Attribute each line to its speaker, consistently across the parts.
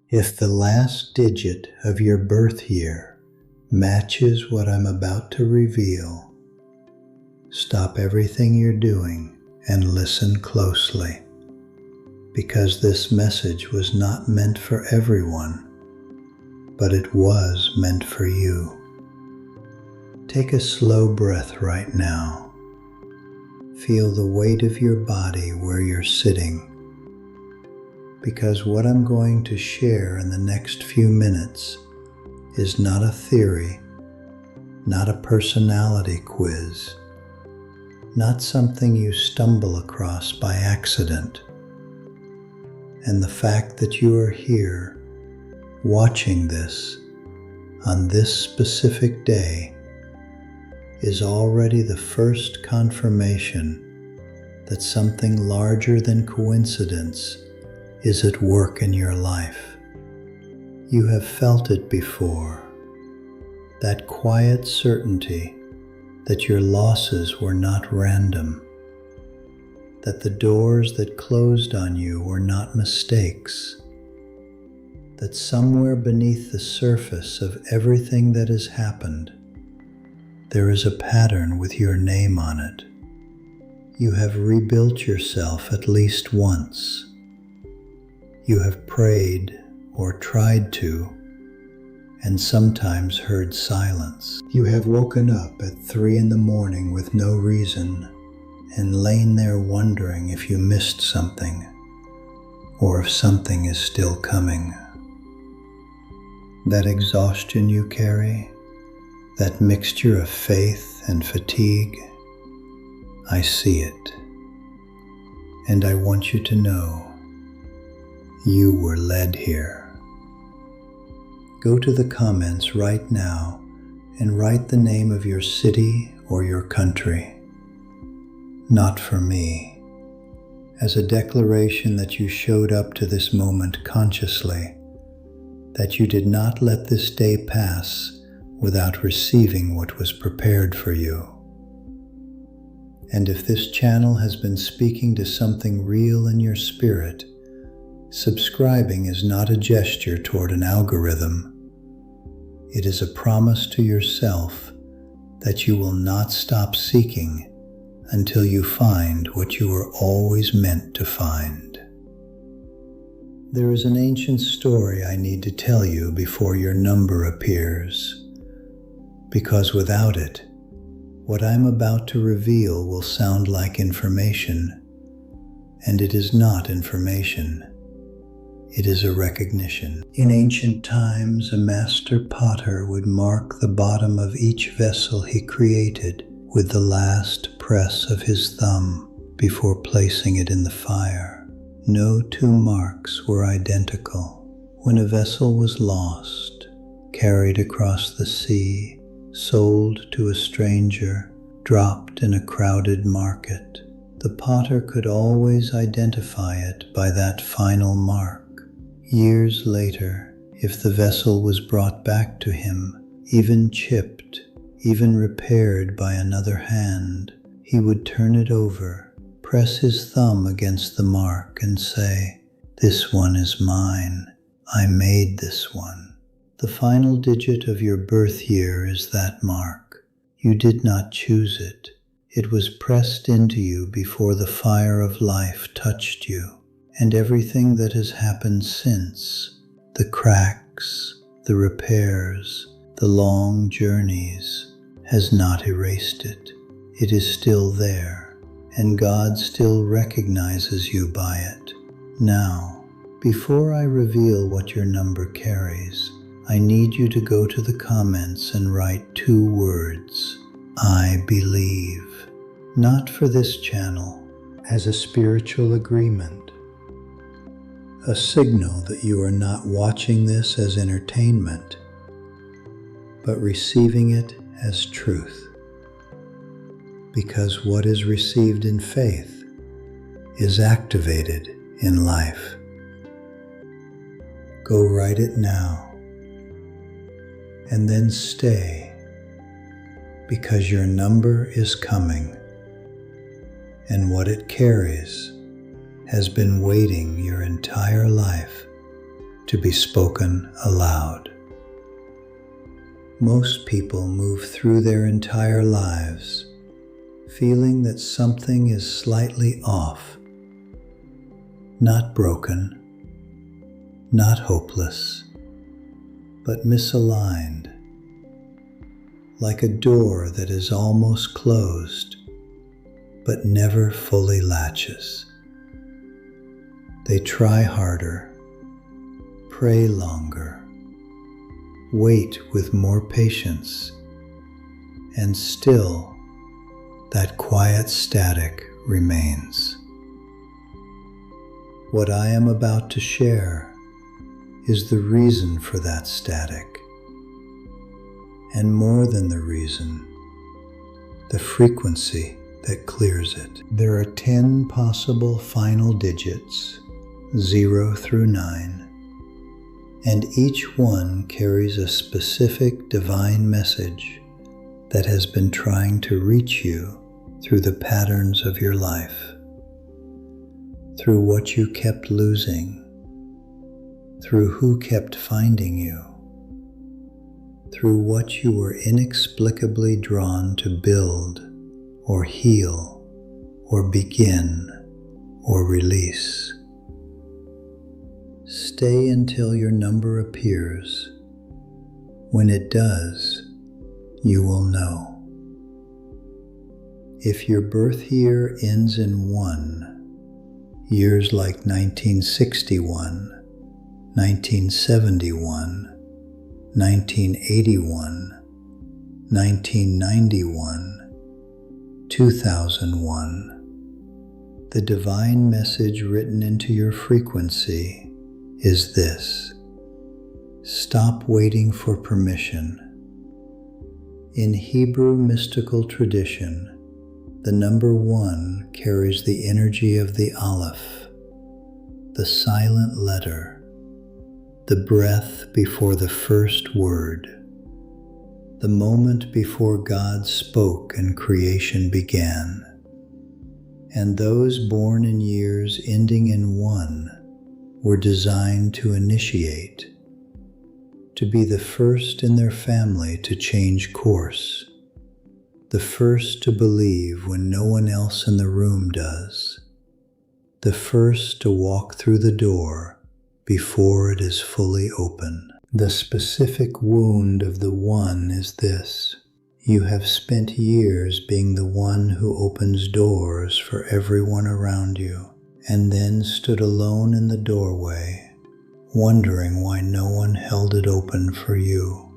Speaker 1: If the last digit of your birth year matches what I'm about to reveal, stop everything you're doing and listen closely, because this message was not meant for everyone, but it was meant for you. Take a slow breath right now. Feel the weight of your body where you're sitting, because what I'm going to share in the next few minutes is not a theory, not a personality quiz, not something you stumble across by accident. And the fact that you are here, watching this, on this specific day, is already the first confirmation that something larger than coincidence is at work in your life. You have felt it before, that quiet certainty that your losses were not random, that the doors that closed on you were not mistakes, that somewhere beneath the surface of everything that has happened, there is a pattern with your name on it. You have rebuilt yourself at least once. You have prayed or tried to, and sometimes heard silence. You have woken up at 3 a.m. with no reason and lain there wondering if you missed something or if something is still coming. That exhaustion you carry, that mixture of faith and fatigue, I see it. And I want you to know you were led here. Go to the comments right now and write the name of your city or your country. Not for me, as a declaration that you showed up to this moment consciously, that you did not let this day pass without receiving what was prepared for you. And if this channel has been speaking to something real in your spirit, subscribing is not a gesture toward an algorithm. It is a promise to yourself that you will not stop seeking until you find what you were always meant to find. There is an ancient story I need to tell you before your number appears, because without it, what I'm about to reveal will sound like information, and it is not information. It is a recognition. In ancient times, a master potter would mark the bottom of each vessel he created with the last press of his thumb before placing it in the fire. No two marks were identical. When a vessel was lost, carried across the sea, sold to a stranger, dropped in a crowded market, the potter could always identify it by that final mark. Years later, if the vessel was brought back to him, even chipped, even repaired by another hand, he would turn it over, press his thumb against the mark and say, "This one is mine. I made this one." The final digit of your birth year is that mark. You did not choose it. It was pressed into you before the fire of life touched you. And everything that has happened since, the cracks, the repairs, the long journeys, has not erased it. It is still there, and God still recognizes you by it. Now, before I reveal what your number carries, I need you to go to the comments and write 2 words, "I believe," not for this channel, as a spiritual agreement. A signal that you are not watching this as entertainment, but receiving it as truth. Because what is received in faith is activated in life. Go write it now, and then stay, because your number is coming, and what it carries has been waiting your entire life to be spoken aloud. Most people move through their entire lives feeling that something is slightly off, not broken, not hopeless, but misaligned, like a door that is almost closed, but never fully latches. They try harder, pray longer, wait with more patience, and still that quiet static remains. What I am about to share is the reason for that static, and more than the reason, the frequency that clears it. There are 10 possible final digits, 0 through 9, and each one carries a specific divine message that has been trying to reach you through the patterns of your life, through what you kept losing, through who kept finding you, through what you were inexplicably drawn to build or heal or begin or release. Stay until your number appears. When it does, you will know. If your birth year ends in 1, years like 1961, 1971, 1981, 1991, 2001, the divine message written into your frequency is this: stop waiting for permission. In Hebrew mystical tradition, the number 1 carries the energy of the Aleph, the silent letter, the breath before the first word, the moment before God spoke and creation began. And those born in years ending in 1 were designed to initiate, to be the first in their family to change course, the first to believe when no one else in the room does, the first to walk through the door before it is fully open. The specific wound of the 1 is this: you have spent years being the one who opens doors for everyone around you, and then stood alone in the doorway, wondering why no one held it open for you.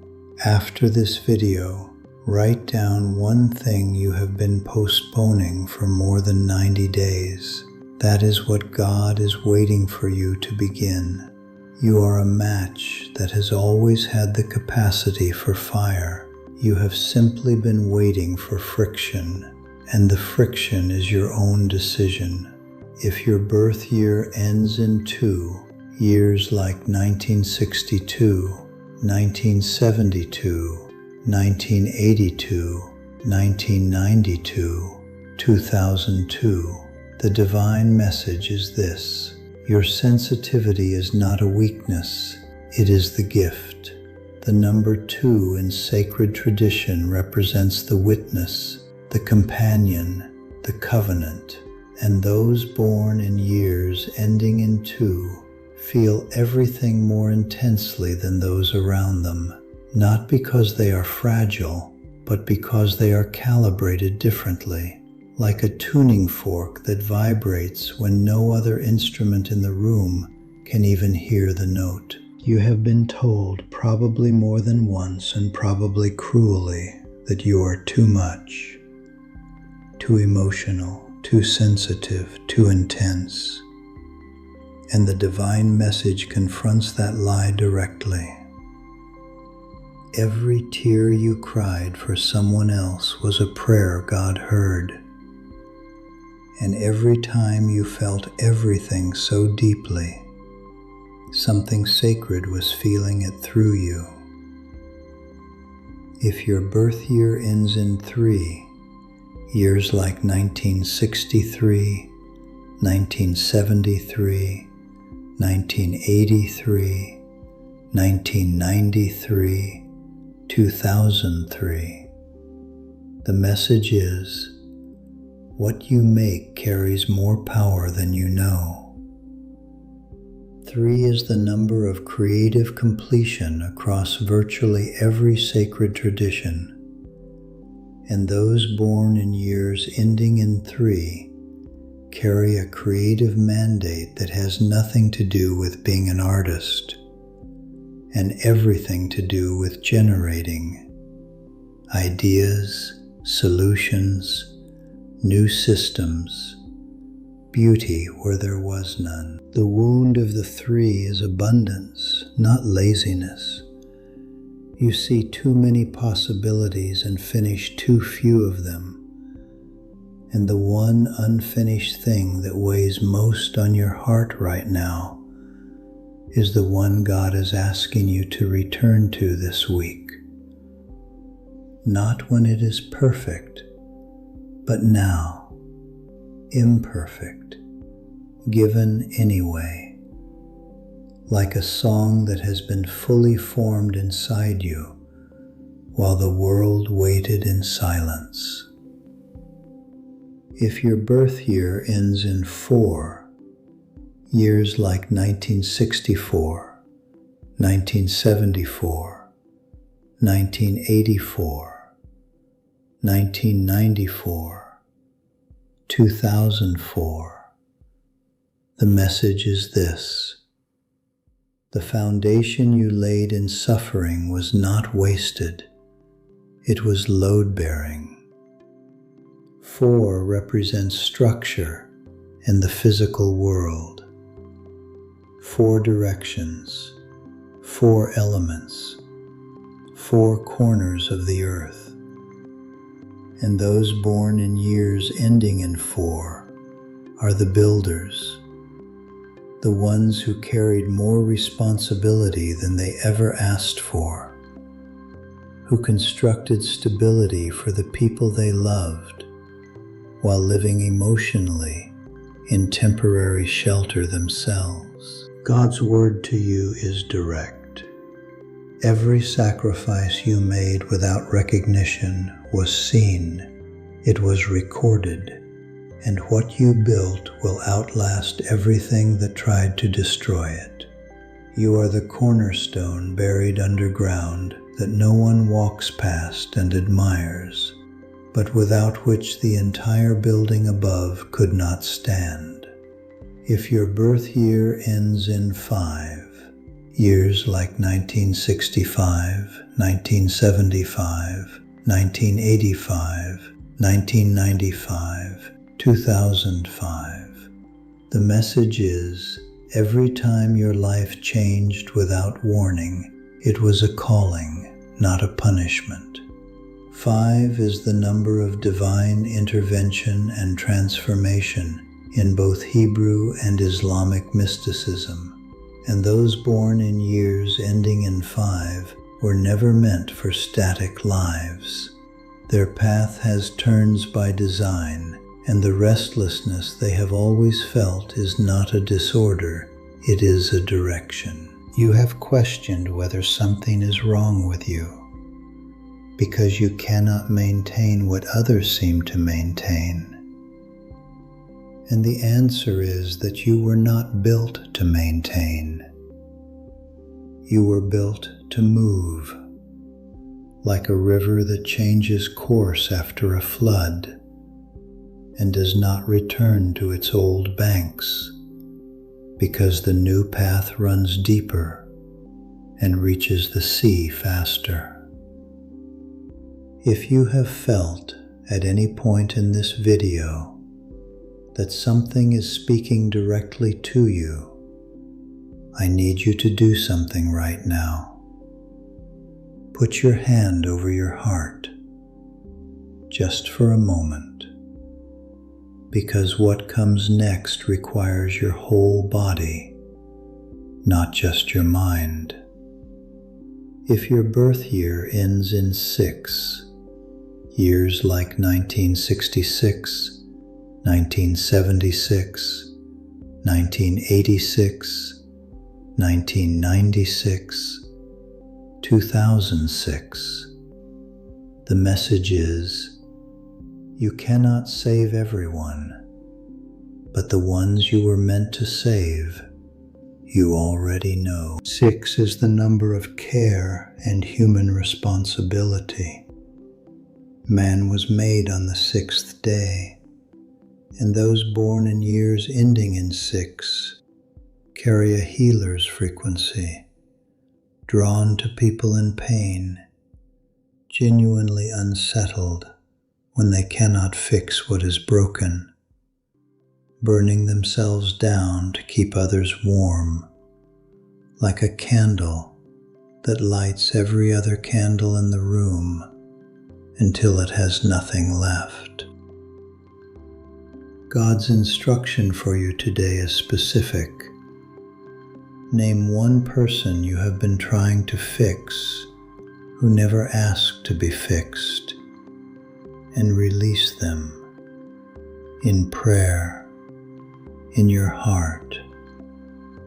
Speaker 1: After this video, write down one thing you have been postponing for more than 90 days. That is what God is waiting for you to begin. You are a match that has always had the capacity for fire. You have simply been waiting for friction, and the friction is your own decision. If your birth year ends in 2, years like 1962, 1972, 1982, 1992, 2002, the divine message is this: your sensitivity is not a weakness, it is the gift. The number 2 in sacred tradition represents the witness, the companion, the covenant, and those born in years ending in 2 feel everything more intensely than those around them, not because they are fragile, but because they are calibrated differently, like a tuning fork that vibrates when no other instrument in the room can even hear the note. You have been told, probably more than once and probably cruelly, that you are too much, too emotional, too sensitive, too intense. And the divine message confronts that lie directly. Every tear you cried for someone else was a prayer God heard. And every time you felt everything so deeply, something sacred was feeling it through you. If your birth year ends in 3, years like 1963, 1973, 1983, 1993, 2003. The message is, what you make carries more power than you know. 3 is the number of creative completion across virtually every sacred tradition, and those born in years ending in 3 carry a creative mandate that has nothing to do with being an artist and everything to do with generating ideas, solutions, new systems, beauty where there was none. The wound of the 3 is abundance, not laziness. You see too many possibilities and finish too few of them. And the one unfinished thing that weighs most on your heart right now is the one God is asking you to return to this week. Not when it is perfect, but now, imperfect, given anyway, like a song that has been fully formed inside you while the world waited in silence. If your birth year ends in 4, years like 1964, 1974, 1984, 1994, 2004, the message is this: the foundation you laid in suffering was not wasted, it was load-bearing. 4 represents structure in the physical world. 4 directions, 4 elements, 4 corners of the earth. And those born in years ending in 4 are the builders, the ones who carried more responsibility than they ever asked for, who constructed stability for the people they loved, while living emotionally in temporary shelter themselves. God's word to you is direct. Every sacrifice you made without recognition was seen, it was recorded, and what you built will outlast everything that tried to destroy it. You are the cornerstone buried underground that no one walks past and admires, but without which the entire building above could not stand. If your birth year ends in 5, years like 1965, 1975, 1985, 1995, 2005, the message is, every time your life changed without warning, it was a calling, not a punishment. 5 is the number of divine intervention and transformation in both Hebrew and Islamic mysticism, and those born in years ending in 5 were never meant for static lives. Their path has turns by design, and the restlessness they have always felt is not a disorder, it is a direction. You have questioned whether something is wrong with you, because you cannot maintain what others seem to maintain. And the answer is that you were not built to maintain. You were built to move, like a river that changes course after a flood and does not return to its old banks, because the new path runs deeper and reaches the sea faster. If you have felt at any point in this video that something is speaking directly to you, I need you to do something right now. Put your hand over your heart, just for a moment, because what comes next requires your whole body, not just your mind. If your birth year ends in 6, years like 1966, 1976, 1986, 1996, 2006. The message is, you cannot save everyone, but the ones you were meant to save, you already know. 6 is the number of care and human responsibility. Man was made on the 6th day, and those born in years ending in 6 carry a healer's frequency, drawn to people in pain, genuinely unsettled when they cannot fix what is broken, burning themselves down to keep others warm, like a candle that lights every other candle in the room until it has nothing left. God's instruction for you today is specific. Name one person you have been trying to fix who never asked to be fixed, and release them in prayer, in your heart,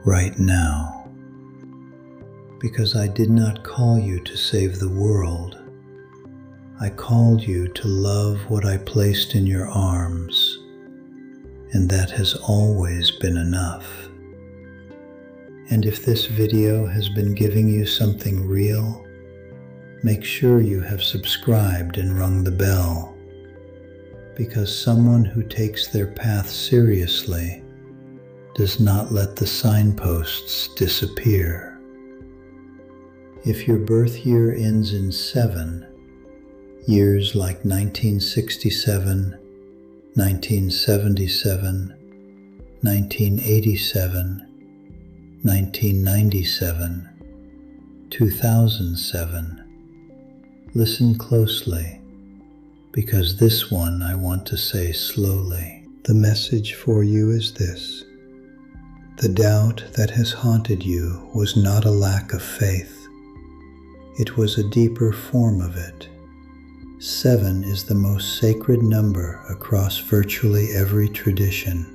Speaker 1: right now. Because I did not call you to save the world. I called you to love what I placed in your arms, and that has always been enough. And if this video has been giving you something real, make sure you have subscribed and rung the bell, because someone who takes their path seriously does not let the signposts disappear. If your birth year ends in 7, years like 1967, 1977, 1987, 1997, 2007, listen closely, because this one I want to say slowly. The message for you is this. The doubt that has haunted you was not a lack of faith. It was a deeper form of it. 7 is the most sacred number across virtually every tradition,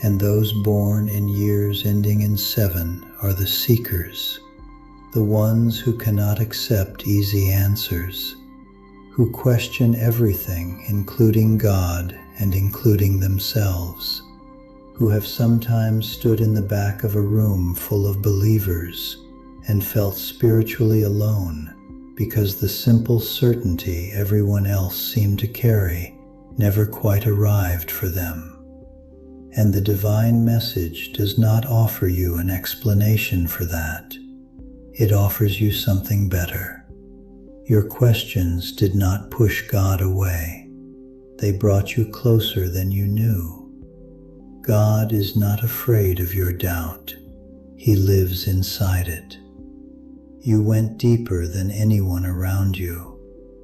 Speaker 1: and those born in years ending in 7 are the seekers, the ones who cannot accept easy answers, who question everything, including God and including themselves, who have sometimes stood in the back of a room full of believers and felt spiritually alone because the simple certainty everyone else seemed to carry never quite arrived for them. And the divine message does not offer you an explanation for that. It offers you something better. Your questions did not push God away. They brought you closer than you knew. God is not afraid of your doubt. He lives inside it. You went deeper than anyone around you,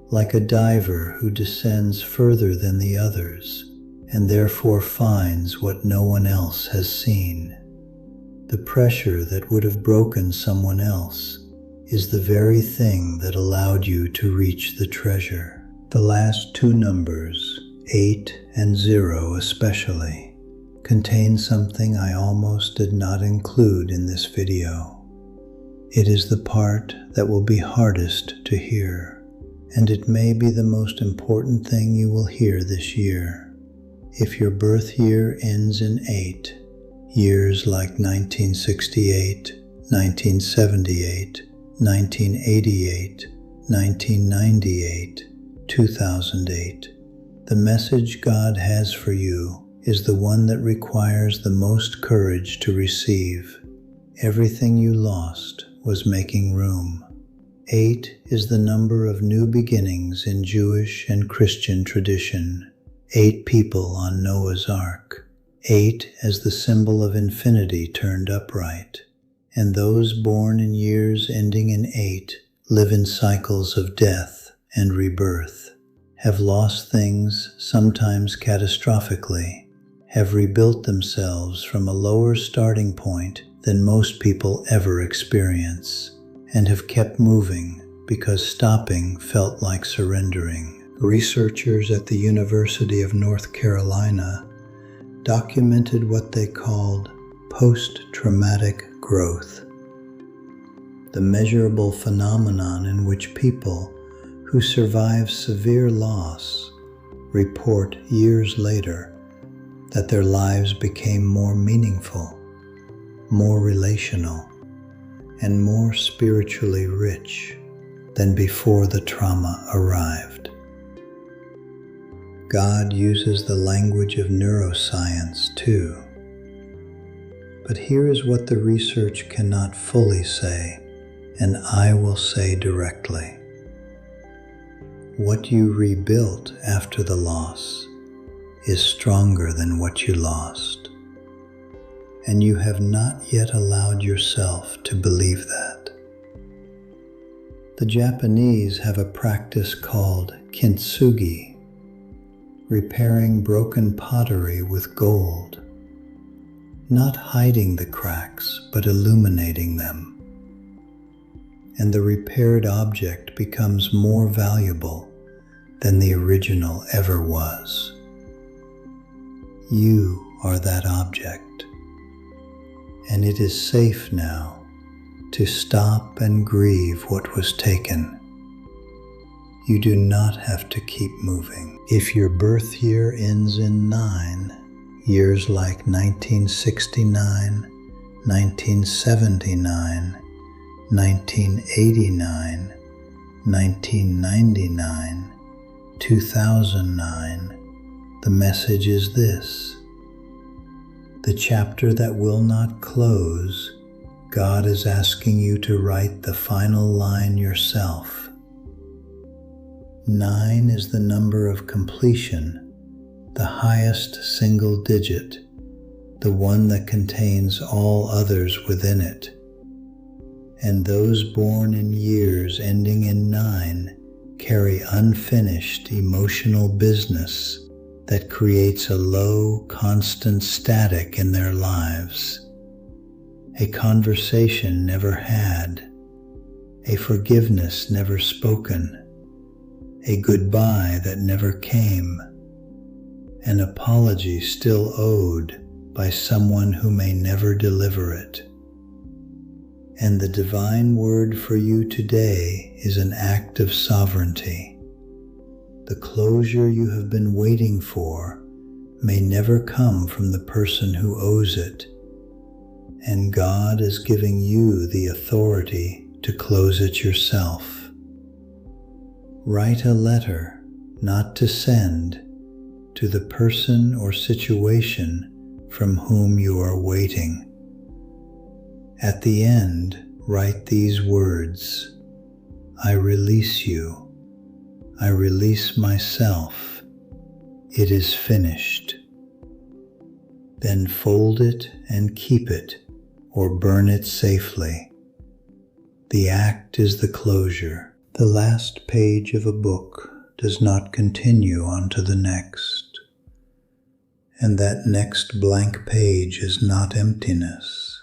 Speaker 1: like a diver who descends further than the others, and therefore finds what no one else has seen. The pressure that would have broken someone else is the very thing that allowed you to reach the treasure. The last 2 numbers, 8 and 0 especially, contain something I almost did not include in this video. It is the part that will be hardest to hear, and it may be the most important thing you will hear this year. If your birth year ends in 8, years like 1968, 1978, 1988, 1998, 2008, the message God has for you is the one that requires the most courage to receive. Everything you lost was making room. 8 is the number of new beginnings in Jewish and Christian tradition. 8 people on Noah's Ark. 8 as the symbol of infinity turned upright. And those born in years ending in 8 live in cycles of death and rebirth, have lost things, sometimes catastrophically, have rebuilt themselves from a lower starting point than most people ever experience, and have kept moving because stopping felt like surrendering. Researchers at the University of North Carolina documented what they called post-traumatic growth. the measurable phenomenon in which people who survive severe loss report years later that their lives became more meaningful, more relational, and more spiritually rich than before the trauma arrived. God uses the language of neuroscience too. But here is what the research cannot fully say, and I will say directly. What you rebuilt after the loss is stronger than what you lost, and you have not yet allowed yourself to believe that. The Japanese have a practice called kintsugi, repairing broken pottery with gold, not hiding the cracks but illuminating them, and the repaired object becomes more valuable than the original ever was. You are that object, and it is safe now to stop and grieve what was taken. You do not have to keep moving. If your birth year ends in 9, years like 1969, 1979, 1989, 1999, 2009, the message is this: the chapter that will not close, God is asking you to write the final line yourself. 9 is the number of completion, the highest single digit, the one that contains all others within it. And those born in years ending in 9 carry unfinished emotional business that creates a low, constant static in their lives. A conversation never had, a forgiveness never spoken, a goodbye that never came, an apology still owed by someone who may never deliver it. And the divine word for you today is an act of sovereignty. The closure you have been waiting for may never come from the person who owes it, and God is giving you the authority to close it yourself. Write a letter, not to send, to the person or situation from whom you are waiting. At the end, write these words: I release you. I release myself. It is finished. Then fold it and keep it, or burn it safely. The act is the closure. The last page of a book does not continue on to the next, and that next blank page is not emptiness.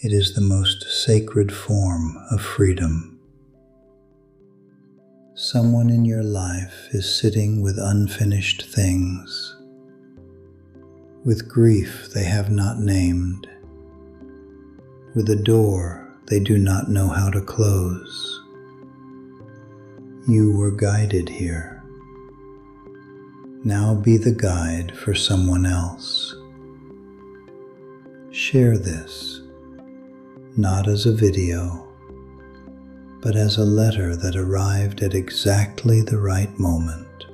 Speaker 1: It is the most sacred form of freedom. Someone in your life is sitting with unfinished things, with grief they have not named, with a door they do not know how to close. You were guided here. Now be the guide for someone else. Share this, not as a video, but as a letter that arrived at exactly the right moment.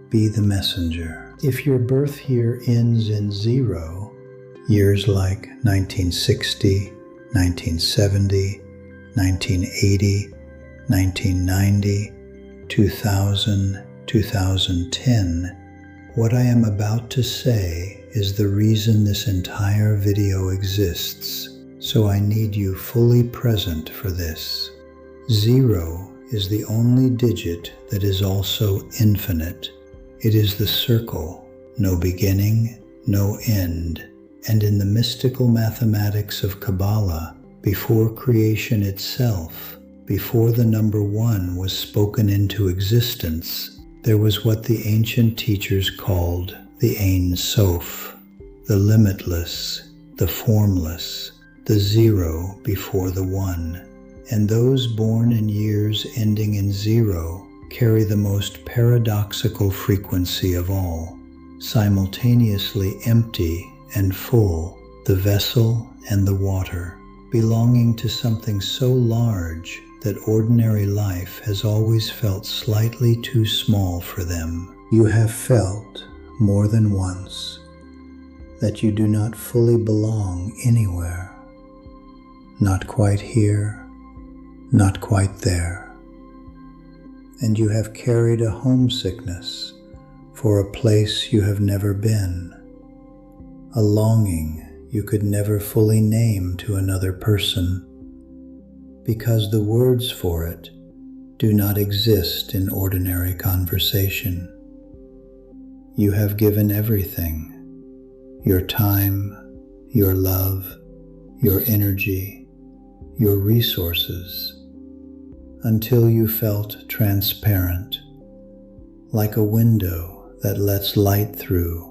Speaker 1: Be the messenger. If your birth year ends in 0, years like 1960, 1970, 1980, 1990, 2000, 2010, what I am about to say is the reason this entire video exists, so I need you fully present for this. 0 is the only digit that is also infinite. It is the circle, no beginning, no end. And in the mystical mathematics of Kabbalah, before creation itself, before the number 1 was spoken into existence, there was what the ancient teachers called the Ein Sof, the limitless, the formless, the 0 before the 1, and those born in years ending in 0 carry the most paradoxical frequency of all, simultaneously empty and full, the vessel and the water, belonging to something so large that ordinary life has always felt slightly too small for them. You have felt more than once that you do not fully belong anywhere, not quite here, not quite there. And you have carried a homesickness for a place you have never been, a longing you could never fully name to another person, because the words for it do not exist in ordinary conversation. You have given everything, your time, your love, your energy, your resources, until you felt transparent, like a window that lets light through,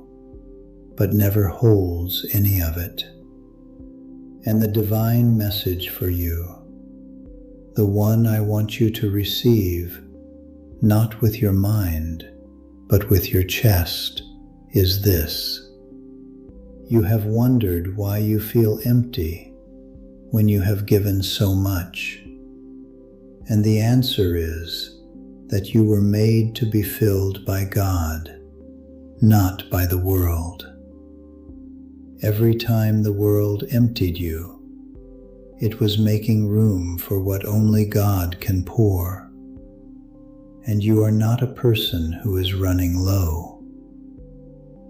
Speaker 1: but never holds any of it. And the divine message for you, the one I want you to receive, not with your mind, but with your chest, is this. You have wondered why you feel empty when you have given so much. And the answer is that you were made to be filled by God, not by the world. Every time the world emptied you, it was making room for what only God can pour. And you are not a person who is running low.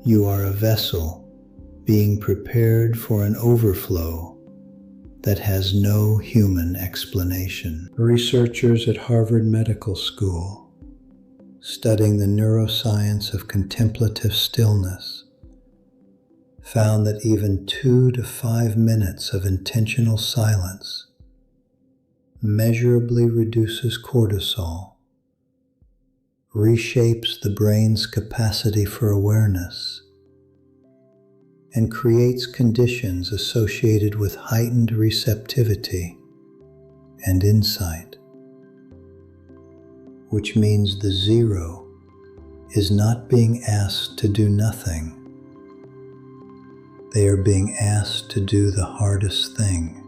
Speaker 1: You are a vessel being prepared for an overflow that has no human explanation. Researchers at Harvard Medical School, studying the neuroscience of contemplative stillness, found that even 2 to 5 minutes of intentional silence measurably reduces cortisol, reshapes the brain's capacity for awareness, and creates conditions associated with heightened receptivity and insight, which means the 0 is not being asked to do nothing. They are being asked to do the hardest thing.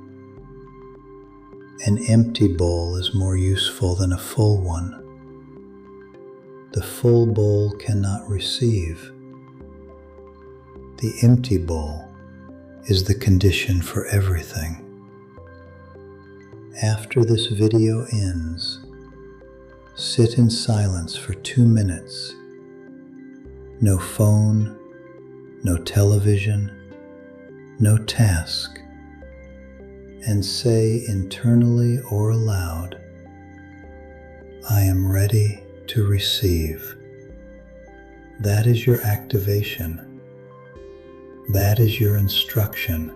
Speaker 1: An empty bowl is more useful than a full one. The full bowl cannot receive. The empty bowl is the condition for everything. After this video ends, sit in silence for 2 minutes. No phone, no television, no task, and say internally or aloud, I am ready to receive. That is your activation. That is your instruction.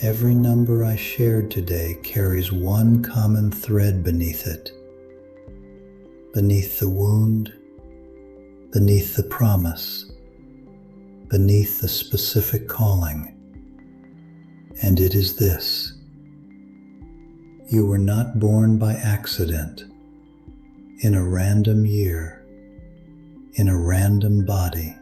Speaker 1: Every number I shared today carries one common thread beneath it. Beneath the wound, beneath the promise, beneath the specific calling. And it is this. You were not born by accident, in a random year, in a random body,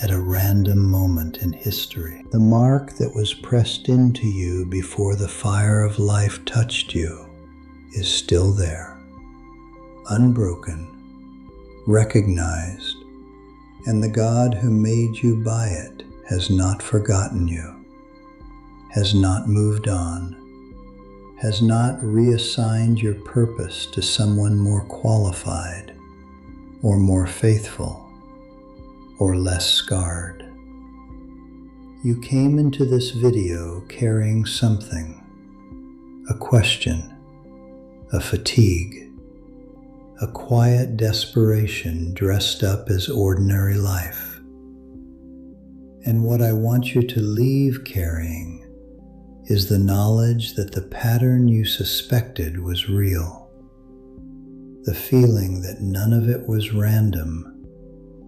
Speaker 1: at a random moment in history. The mark that was pressed into you before the fire of life touched you is still there, unbroken, recognized, and the God who made you by it has not forgotten you, has not moved on, has not reassigned your purpose to someone more qualified or more faithful or less scarred. You came into this video carrying something, a question, a fatigue, a quiet desperation dressed up as ordinary life. And what I want you to leave carrying is the knowledge that the pattern you suspected was real. The feeling that none of it was random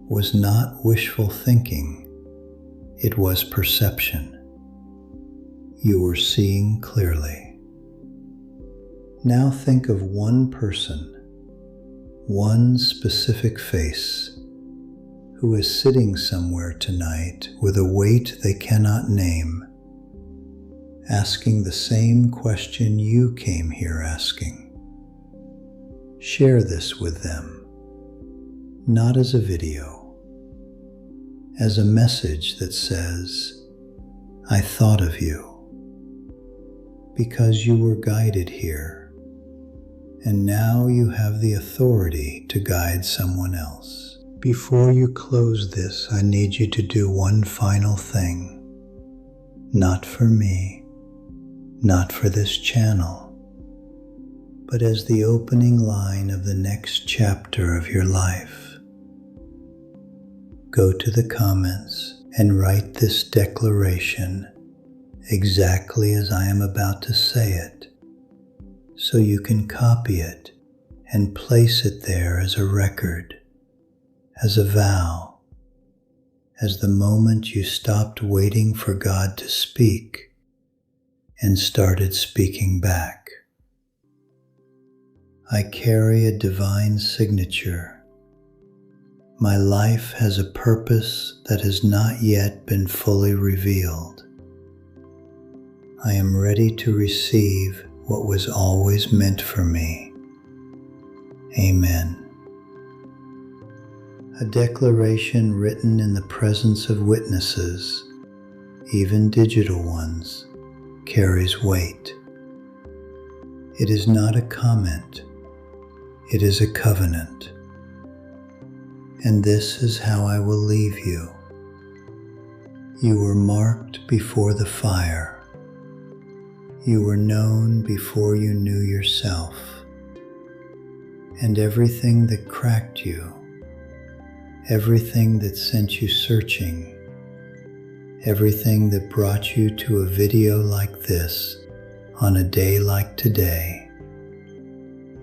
Speaker 1: was not wishful thinking, it was perception. You were seeing clearly. Now think of one person, one specific face, who is sitting somewhere tonight with a weight they cannot name, asking the same question you came here asking. Share this with them, not as a video, as a message that says, I thought of you, because you were guided here, and now you have the authority to guide someone else. Before you close this, I need you to do one final thing. Not for me, not for this channel, but as the opening line of the next chapter of your life. Go to the comments and write this declaration exactly as I am about to say it, so you can copy it and place it there as a record, as a vow, as the moment you stopped waiting for God to speak and started speaking back. I carry a divine signature. My life has a purpose that has not yet been fully revealed. I am ready to receive what was always meant for me. Amen. A declaration written in the presence of witnesses, even digital ones, carries weight. It is not a comment. It is a covenant. And this is how I will leave you. You were marked before the fire. You were known before you knew yourself. And everything that cracked you, everything that sent you searching, everything that brought you to a video like this on a day like today,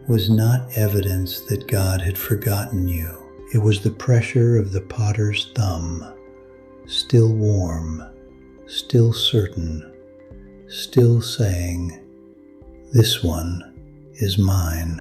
Speaker 1: was not evidence that God had forgotten you. It was the pressure of the potter's thumb, still warm, still certain, still saying, "This one is mine."